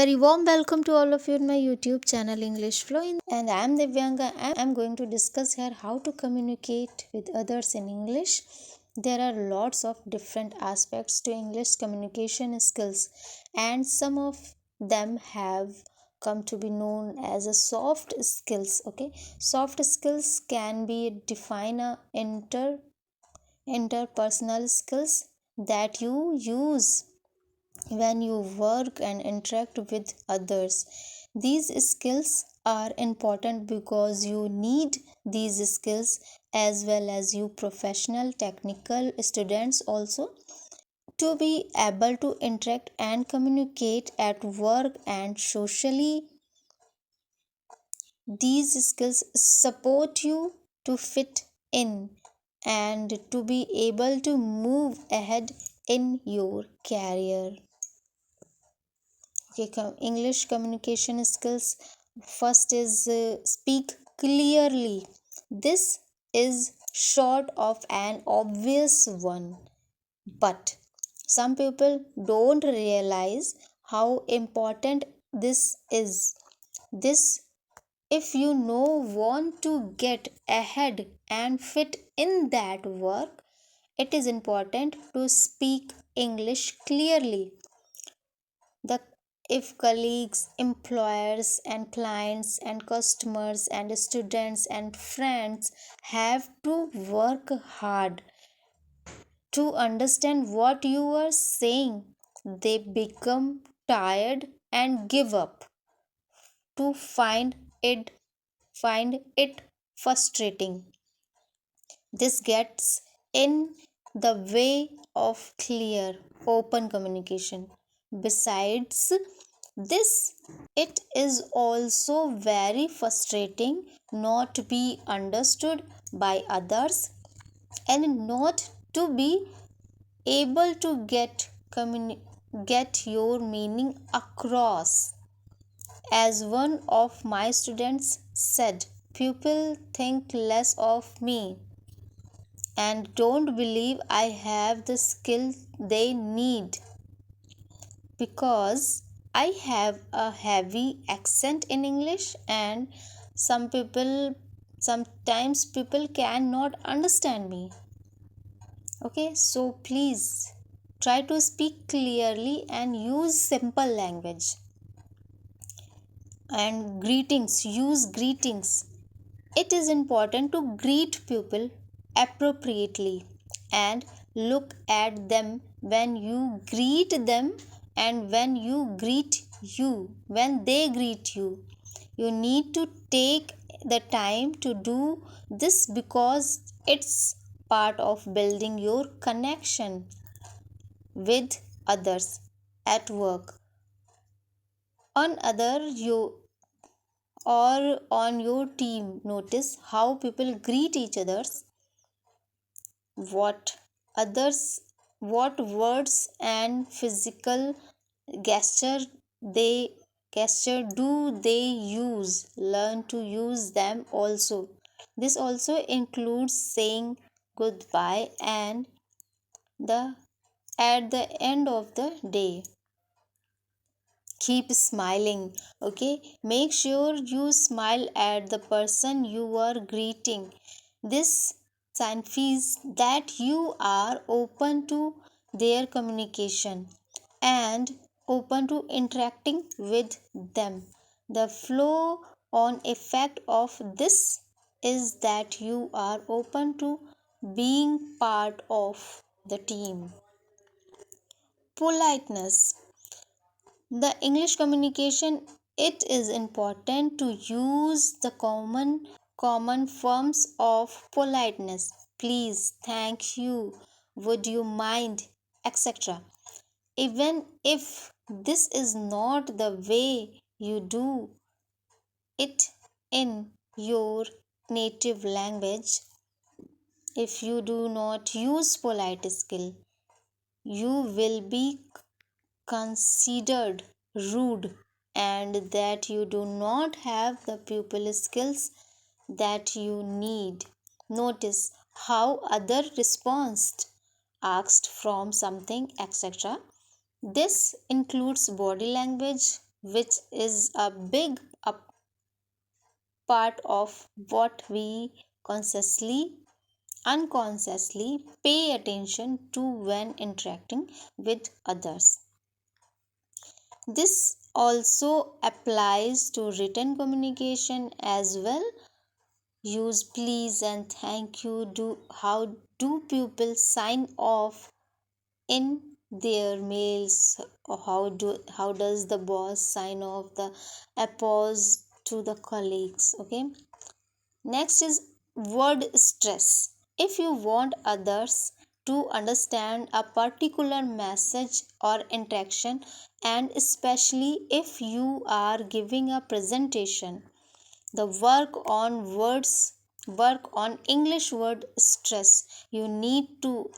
Very warm welcome to all of you in my YouTube channel English Flow and I am Divyanga. I'm going to discuss here how to communicate with others in English. There are lots of different aspects to English communication skills and some of them have come to be known as a soft skills. Okay, soft skills can be define a interpersonal skills that you use when you work and interact with others. These skills are important because you need these skills as well as you professional technical students also to be able to interact and communicate at work and socially. These skills support you to fit in and to be able to move ahead in your career. Okay, English communication skills. First is speak clearly. This is short of an obvious one, but some people don't realize how important this is. This, if you know, want to get ahead and fit in that work, it is important to speak English clearly. The if colleagues, employers and clients and customers and students and friends have to work hard to understand what you are saying, they become tired and give up to find it frustrating. This gets in the way of clear, open communication. Besides this, it is also very frustrating not to be understood by others and not to be able to get your meaning across. As one of my students said, people think less of me and don't believe I have the skill they need because I have a heavy accent in English and sometimes people cannot understand me. Okay, so please try to speak clearly and use simple language. And greetings, use greetings. It is important to greet people appropriately and look at them when you greet them and when they greet you. You need to take the time to do this because it's part of building your connection with others at work on other you or on your team. Notice how people greet each others, what others, what words and physical gesture they gesture do they use. Learn to use them also. This also includes saying goodbye and the at the end of the day. Keep smiling. Okay, make sure you smile at the person you are greeting. This signifies that you are open to their communication and open to interacting with them. The flow on effect of this is that you are open to being part of the team. Politeness. The English communication, it is important to use the common forms of politeness. Please, thank you, would you mind, etc. Even if this is not the way you do it in your native language, if you do not use polite skill, you will be considered rude and that you do not have the pupil skills that you need. Notice how other responded, asked from something, etc. This includes body language, which is a big part of what we consciously unconsciously pay attention to when interacting with others. This also applies to written communication as well. Use please and thank you. How do people sign off in their mails? Or how does the boss sign off the applause to the colleagues? Okay. Next is word stress. If you want others to understand a particular message or interaction, and especially if you are giving a presentation, the work on English word stress. You need to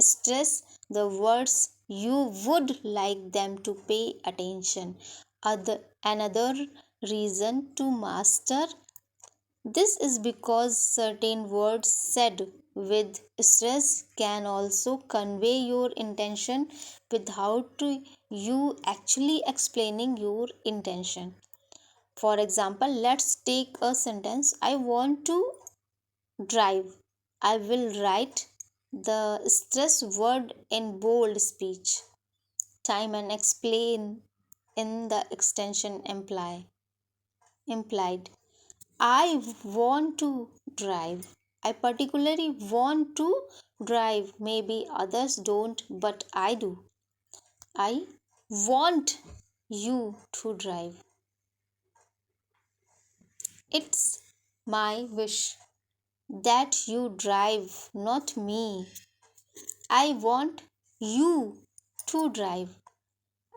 stress the words you would like them to pay attention. Another reason to master this is because certain words said with stress can also convey your intention without you actually explaining your intention. For example, let's take a sentence: I want to drive. I will write the stress word in bold speech, time and explain in the extension implied. I want to drive. I particularly want to drive. Maybe others don't, but I do. I want you to drive. It's my wish that you drive, not me. I want you to drive.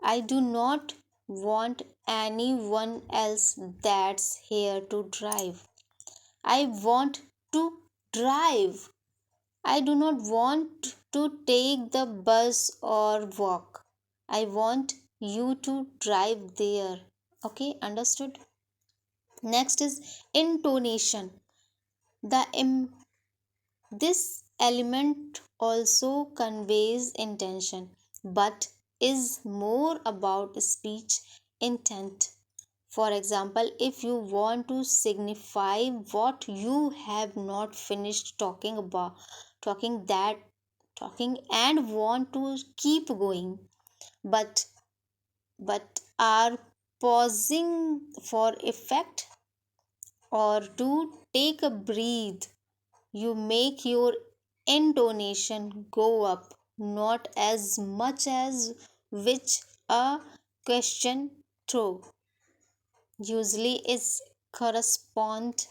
I do not want anyone else that's here to drive. I want to drive. I do not want to take the bus or walk. I want you to drive there. Okay, understood? Next is intonation. The this element also conveys intention but is more about speech intent. For example, if you want to signify what you have not finished talking that talking and want to keep going, but are pausing for effect or to take a breath, you make your intonation go up, not as much as which a question through usually is correspond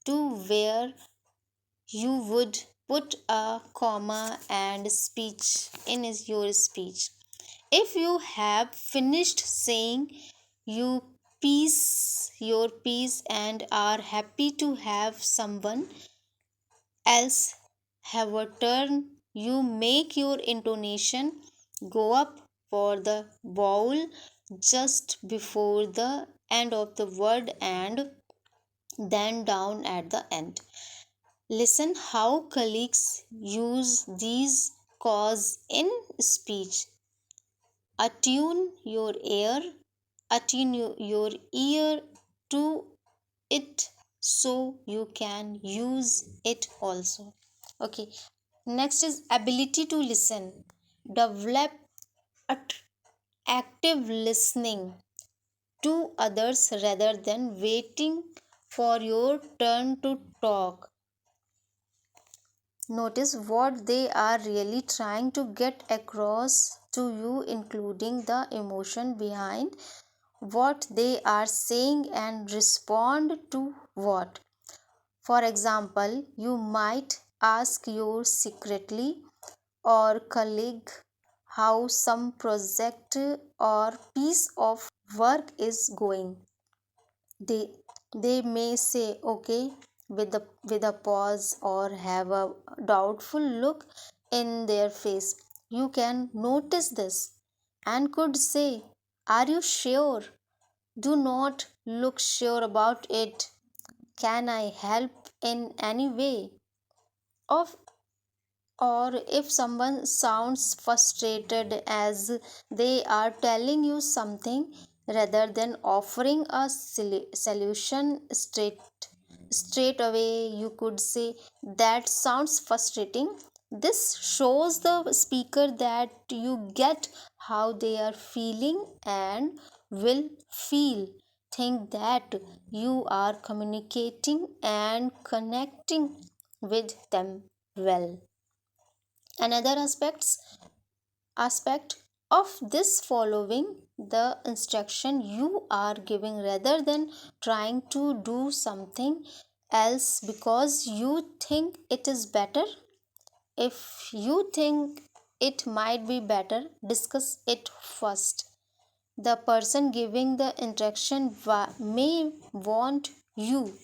to where you would put a comma and speech in is your speech. If you have finished saying you your piece and are happy to have someone else have a turn, you make your intonation go up for the vowel just before the end of the word and then down at the end. Listen how colleagues use these cause in speech. Attune your ear, your ear to it so you can use it also. Okay, next is ability to listen. Develop at- active listening to others rather than waiting for your turn to talk. Notice what they are really trying to get across to you, including the emotion behind what they are saying, and respond to what. For example, you might ask your secretly or colleague how some project or piece of work is going. They they may say okay with a pause or have a doubtful look in their face. You can notice this and could say, are you sure? Do not look sure about it. Can I help in any way? Of or if someone sounds frustrated as they are telling you something, rather than offering a solution straight away. You could say that sounds frustrating. This shows the speaker that you get how they are feeling and will feel. Think that you are communicating and connecting with them well. Another aspect of this, following the instruction you are giving rather than trying to do something else because you think it is better. If you think it might be better, discuss it first. The person giving the instruction may want you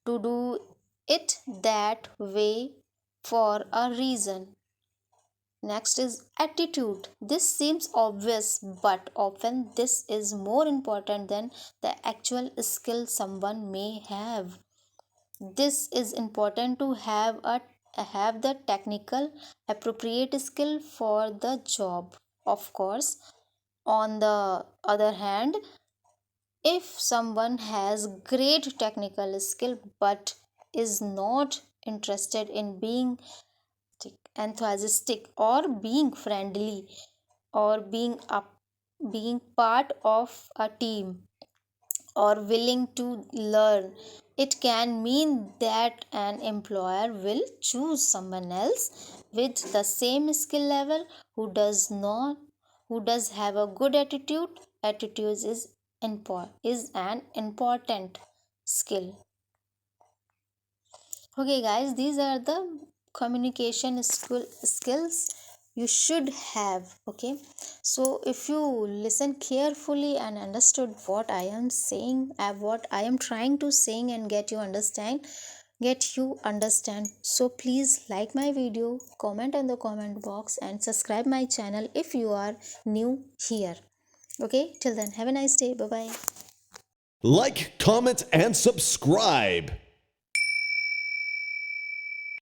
to do it that way for a reason. Next is attitude. This seems obvious, but often this is more important than the actual skill someone may have. This is important to have the technical appropriate skill for the job. Of course, on the other hand, if someone has great technical skill but is not interested in being enthusiastic or being friendly or being part of a team or willing to learn, it can mean that an employer will choose someone else with the same skill level who does have a good attitude. Attitude is an important skill. Okay, guys, these are the communication skills you should have. Okay, so if you listen carefully and understood what I am saying, what I am trying to saying and get you understand, so please like my video, comment in the comment box, and subscribe my channel if you are new here. Okay, till then, have a nice day. Bye bye. Like, comment, and subscribe.